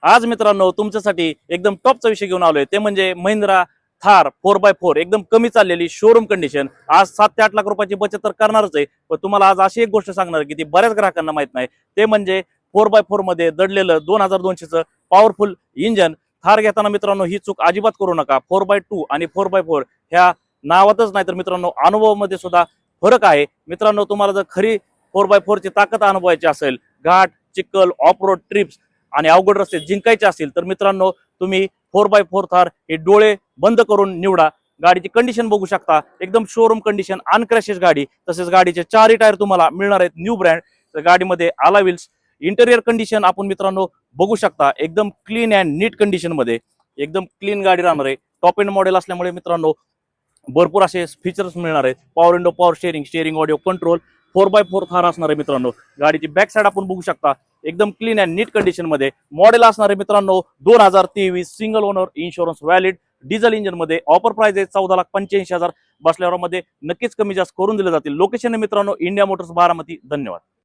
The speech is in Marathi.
आज मित्रांनो तुमच्यासाठी एकदम टॉपचा विषय घेऊन आलोय, ते म्हणजे महिंद्रा थार 4x4 एकदम कमी चाललेली शोरूम कंडिशन. आज 7 ते 8 लाख रुपयाची बचत तर करणारच आहे, पण तुम्हाला आज अशी एक गोष्ट सांगणार की ती बऱ्याच ग्राहकांना माहित नाही. ते म्हणजे 4x4 मध्ये दडलेलं 2200चं पॉवरफुल इंजन. थार घेताना मित्रांनो ही चूक अजिबात करू नका. 4x2 आणि 4x4 ह्या नावातच नाही तर मित्रांनो अनुभवामध्ये सुद्धा फरक आहे. मित्रांनो तुम्हाला जर खरी 4x4 ची ताकद अनुभवायची असेल, घाट, चिखल, ऑफ रोड ट्रिप्स आणि अवघड रस्ते जिंकायचे असतील, तर मित्रांनो तुम्ही 4x4 थार हे डोळे बंद करून निवडा. गाडीची कंडिशन बघू शकता, एकदम शोरूम कंडिशन, अनक्रॅशेस गाडी. तसेच गाडीचे 4ही टायर तुम्हाला मिळणार आहेत न्यू ब्रँड. तर गाडीमध्ये आला व्हील्स. इंटेरियर कंडिशन आपण मित्रांनो बघू शकता, एकदम क्लीन अँड नीट कंडिशन मध्ये एकदम क्लीन गाडी राहणार आहे. टॉप एंड मॉडेल असल्यामुळे मित्रांनो भरपूर असे फीचर्स मिळणार आहेत. Power window, power steering, steering audio control. 4x4 Thar असणार आहे मित्रांनो. गाडीची बॅक साईड आपण बघू शकता, एकदम क्लीन अँड नीट कंडिशन मध्ये. मॉडेल असणार आहे मित्रांनो 2023, single owner, insurance valid, diesel engine मध्ये. ऑफर प्राइस आहे 14,85,000. बसल्यावर मध्ये नक्कीच कमी जास्त करून दिले जातील. लोकेशन आहे मित्रांनो इंडिया मोटर्स बारामती. धन्यवाद.